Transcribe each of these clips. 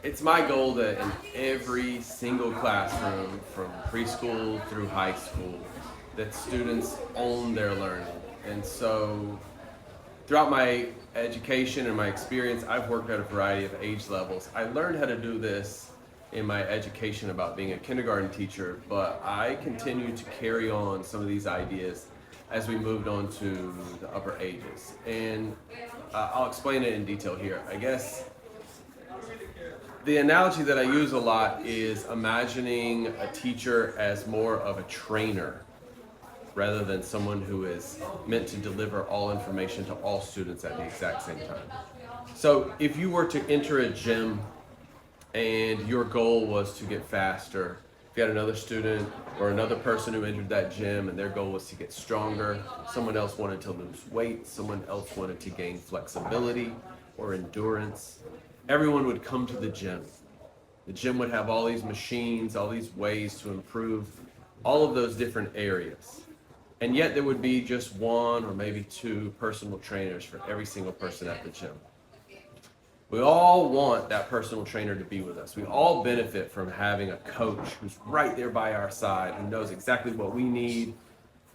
It's my goal that in every single classroom, from preschool through high school, that students own their learning. And so throughout my education and my experience, I've worked at a variety of age levels. I learned how to do this in my education about being a kindergarten teacher, but I continue to carry on some of these ideas as we moved on to the upper ages. And I'll explain it in detail here. I guess the analogy that I use a lot is imagining a teacher as more of a trainer rather than someone who is meant to deliver all information to all students at the exact same time. So if you were to enter a gym and your goal was to get faster, if you had another student or another person who entered that gym and their goal was to get stronger, someone else wanted to lose weight, someone else wanted to gain flexibility or endurance, everyone would come to the gym. The gym would have all these machines, all these ways to improve all of those different areas. And yet there would be just one or maybe two personal trainers for every single person at the gym. We all want that personal trainer to be with us. We all benefit from having a coach who's right there by our side, who knows exactly what we need,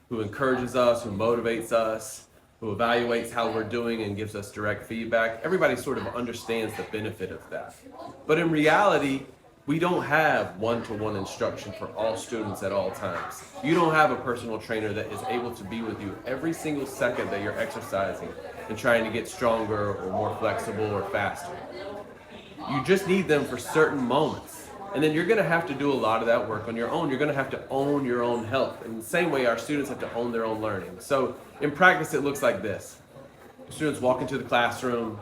who encourages us, who motivates us, who evaluates how we're doing and gives us direct feedback. Everybody sort of understands the benefit of that. But in reality, we don't have one-to-one instruction for all students at all times. You don't have a personal trainer that is able to be with you every single second that you're exercising and trying to get stronger or more flexible or faster. You just need them for certain moments. And then you're going to have to do a lot of that work on your own. You're going to have to own your own health. In the same way, our students have to own their own learning. So in practice, it looks like this. Students walk into the classroom,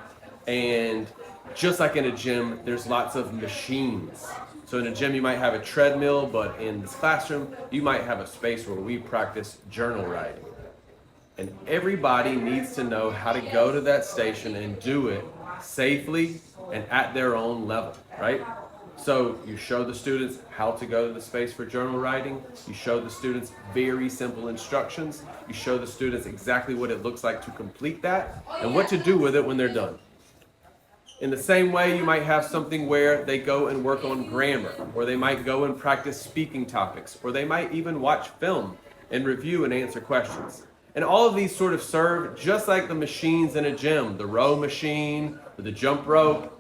and just like in a gym, there's lots of machines. So in a gym, you might have a treadmill, but in this classroom, you might have a space where we practice journal writing. And everybody needs to know how to go to that station and do it safely and at their own level, right? So you show the students how to go to the space for journal writing. You show the students very simple instructions. You show the students exactly what it looks like to complete that and what to do with it when they're done. In the same way, you might have something where they go and work on grammar, or they might go and practice speaking topics, or they might even watch film and review and answer questions. And all of these sort of serve just like the machines in a gym, the row machine, or the jump rope,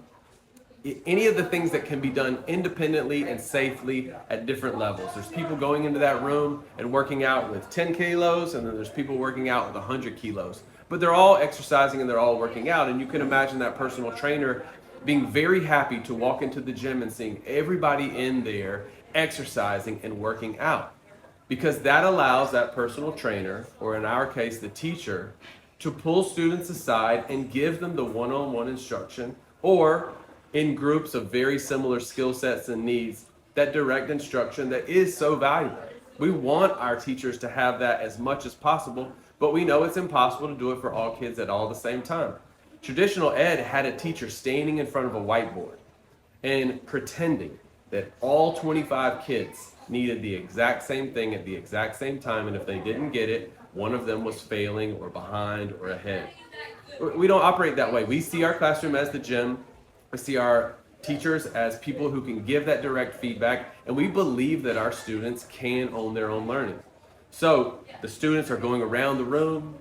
any of the things that can be done independently and safely at different levels. There's people going into that room and working out with 10 kilos, and then there's people working out with 100 kilos. But they're all exercising and they're all working out. And you can imagine that personal trainer being very happy to walk into the gym and seeing everybody in there exercising and working out. Because that allows that personal trainer, or in our case, the teacher, to pull students aside and give them the one-on-one instruction, or in groups of very similar skill sets and needs, that direct instruction that is so valuable. We want our teachers to have that as much as possible, but we know it's impossible to do it for all kids at all the same time. Traditional ed had a teacher standing in front of a whiteboard and pretending that all 25 kids needed the exact same thing at the exact same time, and if they didn't get it, one of them was failing or behind or ahead. We don't operate that way. We see our classroom as the gym. We see our teachers as people who can give that direct feedback, and we believe that our students can own their own learning. So the students are going around the room,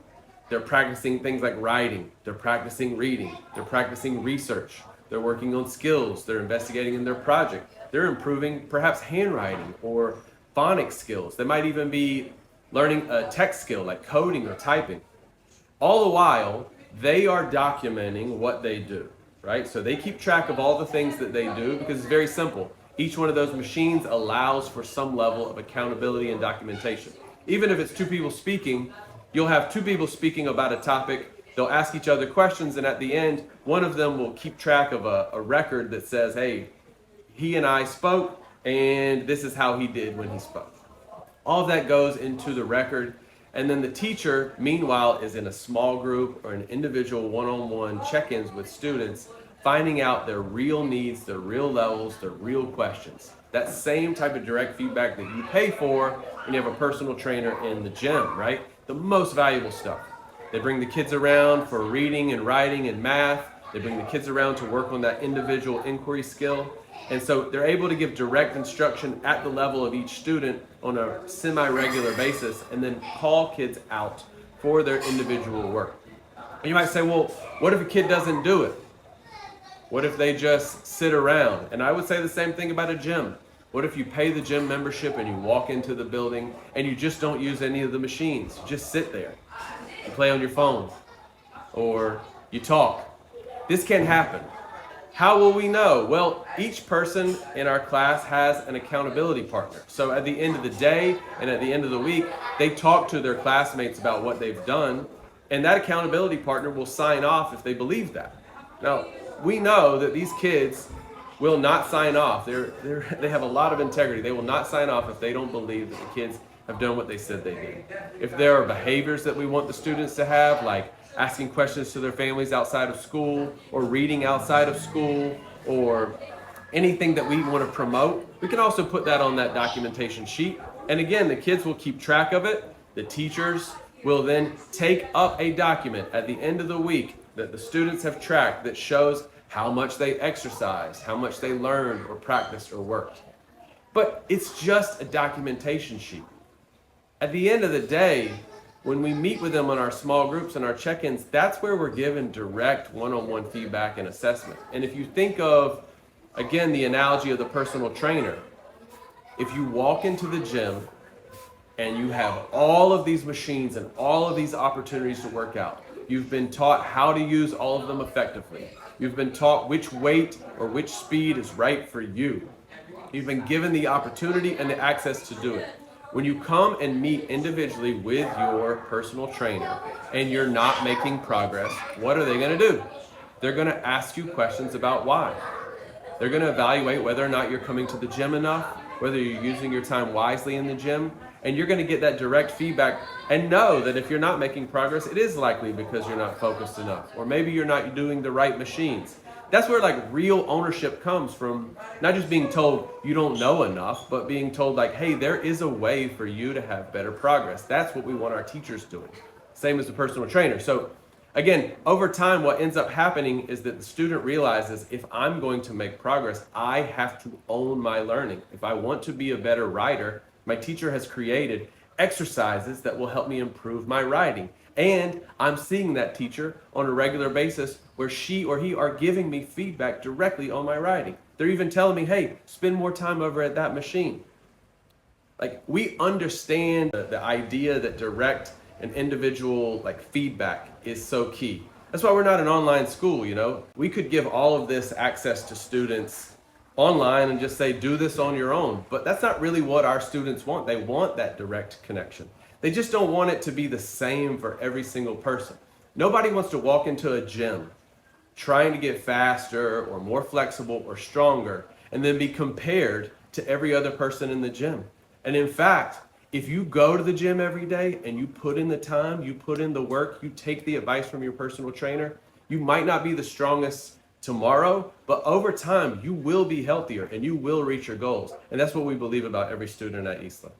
they're practicing things like writing, they're practicing reading, they're practicing research, they're working on skills, they're investigating in their project, they're improving perhaps handwriting or phonics skills. They might even be learning a tech skill like coding or typing. All the while, they are documenting what they do. Right? So they keep track of all the things that they do because it's very simple. Each one of those machines allows for some level of accountability and documentation. Even if it's two people speaking, you'll have two people speaking about a topic. They'll ask each other questions, and at the end, one of them will keep track of a record that says, hey, he and I spoke, and this is how he did when he spoke. All of that goes into the record. And then the teacher, meanwhile, is in a small group or an individual one-on-one check-ins with students, finding out their real needs, their real levels, their real questions. That same type of direct feedback that you pay for when you have a personal trainer in the gym, right? The most valuable stuff. They bring the kids around for reading and writing and math. They bring the kids around to work on that individual inquiry skill. And so they're able to give direct instruction at the level of each student on a semi-regular basis and then call kids out for their individual work. And you might say, well, what if a kid doesn't do it? What if they just sit around? And I would say the same thing about a gym. What if you pay the gym membership and you walk into the building and you just don't use any of the machines? You just sit there. You play on your phone or you talk. This can happen. How will we know? Well, each person in our class has an accountability partner. So at the end of the day and at the end of the week, they talk to their classmates about what they've done, and that accountability partner will sign off if they believe that. Now, we know that these kids will not sign off. They have a lot of integrity. They will not sign off if they don't believe that the kids have done what they said they did. If there are behaviors that we want the students to have, like asking questions to their families outside of school, or reading outside of school, or anything that we want to promote, we can also put that on that documentation sheet. And again, the kids will keep track of it. The teachers will then take up a document at the end of the week that the students have tracked that shows how much they exercised, how much they learned or practiced or worked. But it's just a documentation sheet. At the end of the day, when we meet with them on our small groups and our check-ins, that's where we're given direct one-on-one feedback and assessment. And if you think of, again, the analogy of the personal trainer, if you walk into the gym and you have all of these machines and all of these opportunities to work out, you've been taught how to use all of them effectively. You've been taught which weight or which speed is right for you. You've been given the opportunity and the access to do it. When you come and meet individually with your personal trainer and you're not making progress, what are they going to do? They're going to ask you questions about why. They're going to evaluate whether or not you're coming to the gym enough, whether you're using your time wisely in the gym, and you're going to get that direct feedback and know that if you're not making progress, it is likely because you're not focused enough, or maybe you're not doing the right machines. That's where like real ownership comes from, not just being told you don't know enough, but being told like, hey, there is a way for you to have better progress. That's what we want our teachers doing. Same as the personal trainer. So again, over time, what ends up happening is that the student realizes if I'm going to make progress, I have to own my learning. If I want to be a better writer, my teacher has created exercises that will help me improve my writing. And I'm seeing that teacher on a regular basis where she or he are giving me feedback directly on my writing. They're even telling me, hey, spend more time over at that machine. Like, we understand the idea that direct and individual like feedback is so key. That's why we're not an online school, you know. We could give all of this access to students online and just say, do this on your own. But that's not really what our students want. They want that direct connection. They just don't want it to be the same for every single person. Nobody wants to walk into a gym trying to get faster or more flexible or stronger and then be compared to every other person in the gym. And in fact, if you go to the gym every day and you put in the time, you put in the work, you take the advice from your personal trainer, you might not be the strongest tomorrow, but over time you will be healthier and you will reach your goals. And that's what we believe about every student at ISLA.